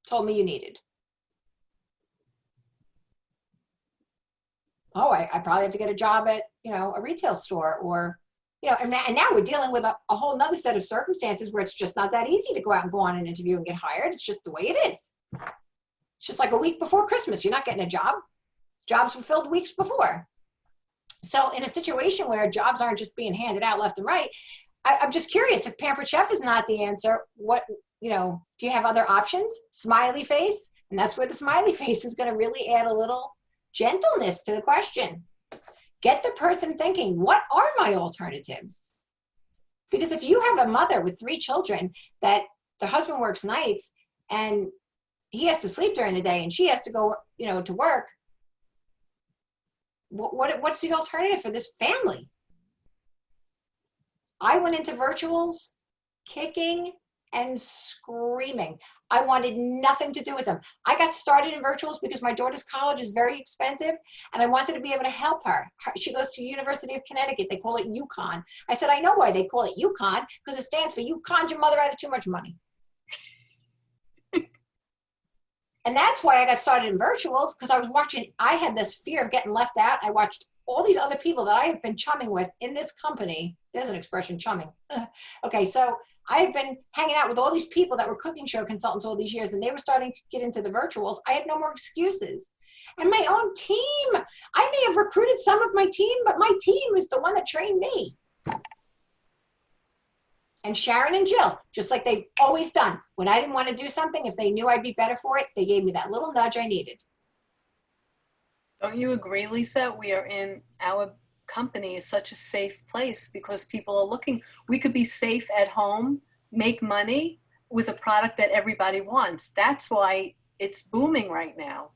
told me you needed? Oh, I probably have to get a job at, a retail store, or, and now we're dealing with a whole nother set of circumstances where it's just not that easy to go out and go on an interview and get hired. It's just the way it is. It's just like a week before Christmas, you're not getting a job. Jobs were filled weeks before. So in a situation where jobs aren't just being handed out left and right, I'm just curious, if Pampered Chef is not the answer, what, do you have other options? Smiley face. And that's where the smiley face is going to really add a little gentleness to the question. Get the person thinking, what are my alternatives? Because if you have a mother with 3 children that the husband works nights and he has to sleep during the day and she has to go, to work, what's the alternative for this family? I went into virtuals kicking and screaming. I wanted nothing to do with them. I got started in virtuals because my daughter's college is very expensive and I wanted to be able to help her. She goes to University of Connecticut. They call it UConn. I said, I know why they call it UConn, because it stands for you conned your mother out of too much money. And that's why I got started in virtuals, because I had this fear of getting left out. I watched all these other people that I have been chumming with in this company. There's an expression, chumming. Okay, so I've been hanging out with all these people that were cooking show consultants all these years, and they were starting to get into the virtuals. I had no more excuses. And my own team, I may have recruited some of my team, but my team is the one that trained me. And Sharon and Jill, just like they've always done, when I didn't want to do something, if they knew I'd be better for it, they gave me that little nudge I needed. Don't you agree, Lisa? Our company is such a safe place because people are looking. We could be safe at home, make money with a product that everybody wants. That's why it's booming right now.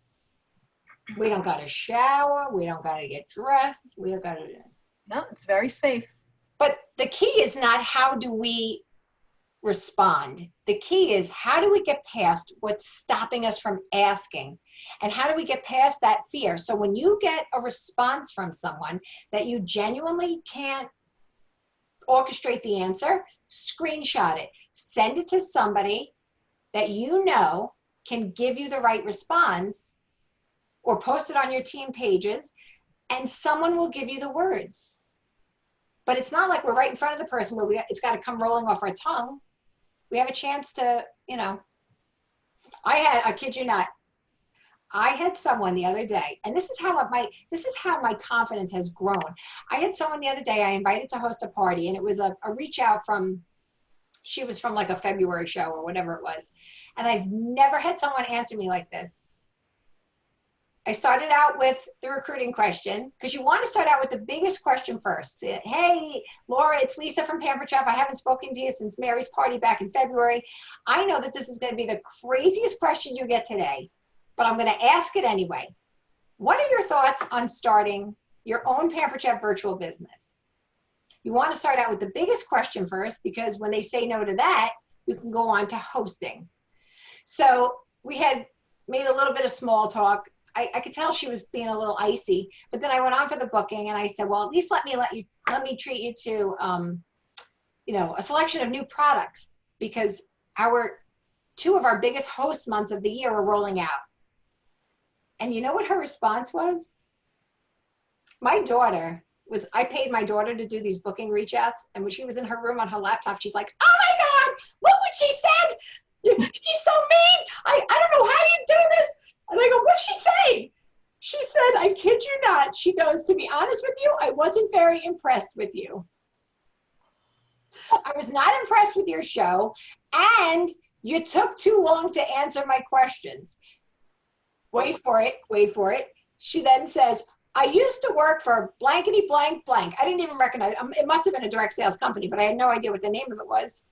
We don't got to shower. We don't got to get dressed. We don't got to. No, it's very safe. But the key is not how do we respond. The key is how do we get past what's stopping us from asking? And how do we get past that fear? So when you get a response from someone that you genuinely can't orchestrate the answer, screenshot it. Send it to somebody that you know can give you the right response, or post it on your team pages, and someone will give you the words. But it's not like we're right in front of the person where it's got to come rolling off our tongue. We have a chance to, I kid you not, I had someone the other day, and this is how my confidence has grown. I had someone the other day I invited to host a party, and it was a reach out she was from like a February show or whatever it was. And I've never had someone answer me like this. I started out with the recruiting question because you want to start out with the biggest question first. Hey, Laura, it's Lisa from Pampered Chef. I haven't spoken to you since Mary's party back in February. I know that this is going to be the craziest question you get today, but I'm going to ask it anyway. What are your thoughts on starting your own Pampered Chef virtual business? You want to start out with the biggest question first because when they say no to that, you can go on to hosting. So we had made a little bit of small talk. I could tell she was being a little icy, but then I went on for the booking and I said, well, at least let me treat you to, a selection of new products because two of our biggest host months of the year are rolling out. And you know what her response was? I paid my daughter to do these booking reach outs. And when she was in her room on her laptop, she's like, oh my God, look what she said. She's so mean. I don't know how you do this. And I go, what'd she say? She said, I kid you not. She goes, to be honest with you, I wasn't very impressed with you. I was not impressed with your show. And you took too long to answer my questions. Wait for it. She then says, I used to work for blankety blank blank. I didn't even recognize, it must have been a direct sales company, but I had no idea what the name of it was.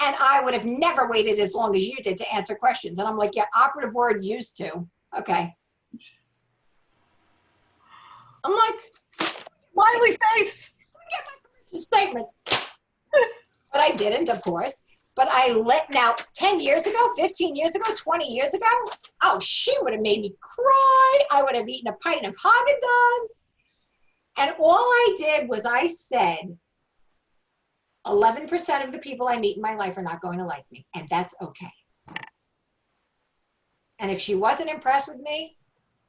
And I would have never waited as long as you did to answer questions. And I'm like, yeah, operative word used to. Okay. I'm like, Smiley face. get my permission statement. But I didn't, of course. But now 10 years ago, 15 years ago, 20 years ago, oh, she would have made me cry. I would have eaten a pint of Haagen-Dazs. And all I did was I said, 11% of the people I meet in my life are not going to like me, and that's okay. And if she wasn't impressed with me,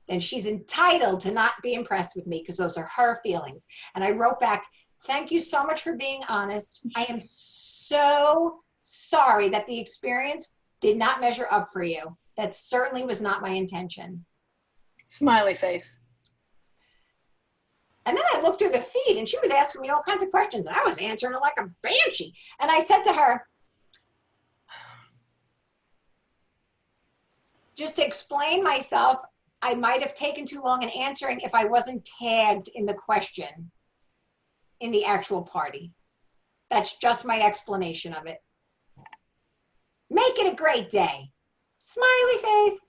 then she's entitled to not be impressed with me because those are her feelings. And I wrote back, thank you so much for being honest. I am so sorry that the experience did not measure up for you. That certainly was not my intention. Smiley face. And then I looked through the feed and she was asking me all kinds of questions and I was answering it like a banshee. And I said to her, just to explain myself, I might have taken too long in answering if I wasn't tagged in the question in the actual party. That's just my explanation of it. Make it a great day. Smiley face.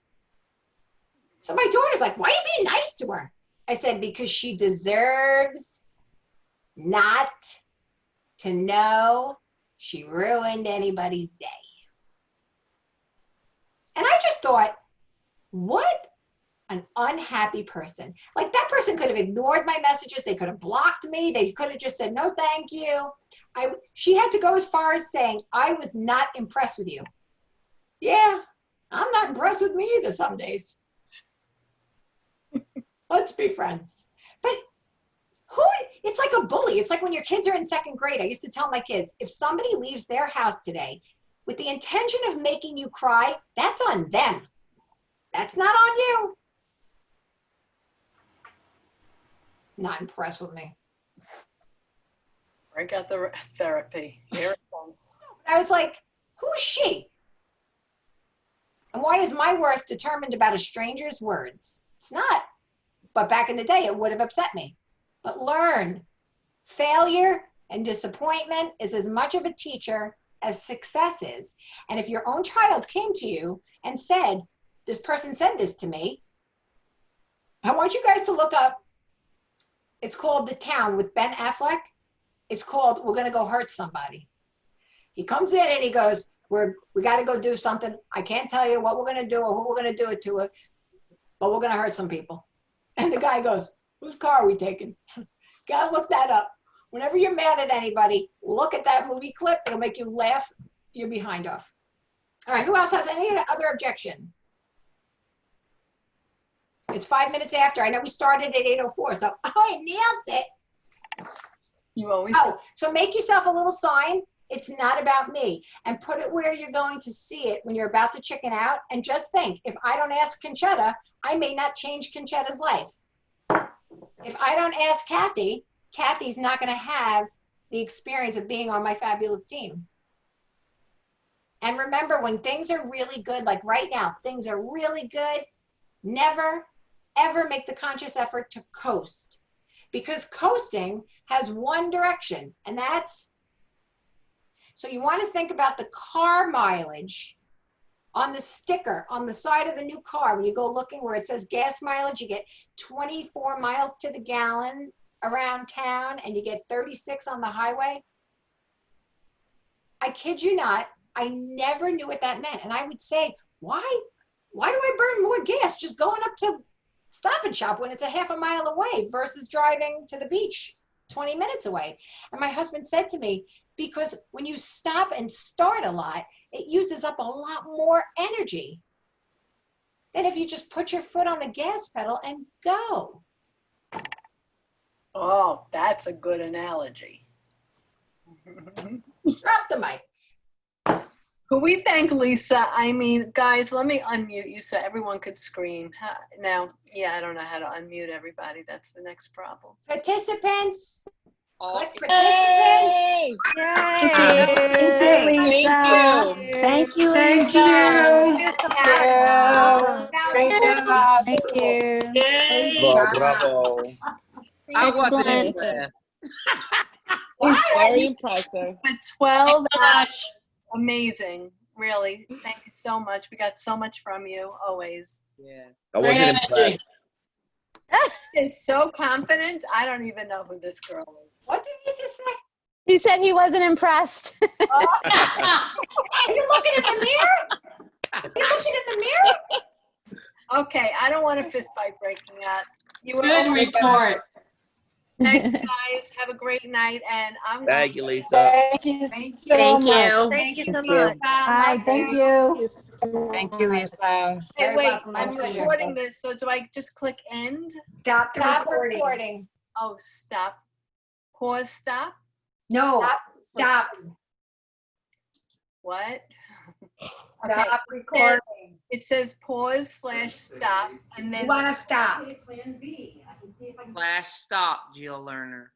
So my daughter's like, why are you being nice to her? I said, because she deserves not to know she ruined anybody's day. And I just thought, what an unhappy person. Like that person could have ignored my messages. They could have blocked me. They could have just said, no, thank you. She had to go as far as saying, I was not impressed with you. Yeah, I'm not impressed with me either some days. Let's be friends. But it's like a bully. It's like when your kids are in second grade. I used to tell my kids, if somebody leaves their house today with the intention of making you cry, that's on them. That's not on you. Not impressed with me. Break out the therapy. Here it comes. I was like, who is she? And why is my worth determined about a stranger's words? It's not. But back in the day, it would have upset me. But learn, failure and disappointment is as much of a teacher as success is. And if your own child came to you and said, this person said this to me, I want you guys to look up, it's called The Town with Ben Affleck. It's called We're Gonna Go Hurt Somebody. He comes in and he goes, we got to go do something. I can't tell you what we're going to do or who we're going to do it to, but we're going to hurt some people. And the guy goes, whose car are we taking? Got to look that up. Whenever you're mad at anybody, look at that movie clip. It'll make you laugh your behind off. All right, who else has any other objection? It's 5 minutes after. I know we started at 8:04, so I nailed it. You always. Oh, so make yourself a little sign. It's not about me. And put it where you're going to see it when you're about to chicken out. And just think, if I don't ask Conchetta, I may not change Conchetta's life. If I don't ask Kathy, Kathy's not going to have the experience of being on my fabulous team. And remember, when things are really good, like right now, things are really good, never, ever make the conscious effort to coast, because coasting has one direction, and that's, so you want to think about the car mileage on the sticker on the side of the new car. When you go looking where it says gas mileage, you get 24 miles to the gallon around town, and you get 36 on the highway. I kid you not, I never knew what that meant. And I would say, why do I burn more gas just going up to Stop and Shop when it's a half a mile away versus driving to the beach 20 minutes away? And my husband said to me, because when you stop and start a lot, it uses up a lot more energy than if you just put your foot on the gas pedal and go. Oh, that's a good analogy. Drop the mic. Could we thank Lisa? I mean, guys, let me unmute you so everyone could scream. Now, yeah, I don't know how to unmute everybody. That's the next problem. Participants, click participants. Hey! Yay! Thank you. Thank you, Thank Lisa. you. Fantastic. Great job. Thank you. Bravo, bravo. I wasn't Excellent. impressed. It's very impressive. For 12 hours, amazing. Really. Thank you so much. We got so much from you, always. Yeah. I wasn't impressed. Is so confident. I don't even know who this girl is. What did Lisa say? He said he wasn't impressed. Are you looking in the mirror? Are you looking in the mirror? Okay, I don't want a fist fight breaking out. You were Good all- report. Thanks, guys. Have a great night, and I'm Thank you, Lisa. Thank you Thank you. Thank you. Thank you so Thank you. much. Hi, thank you. Thank you, Lisa. Hey, Very wait, welcome. I'm My pleasure. recording this, so do I just click end? Stop recording. Oh, stop. Pause, stop. No, stop. What? Stop recording. It says pause/stop, and then You want to stop. Flash stop, Jill Lerner.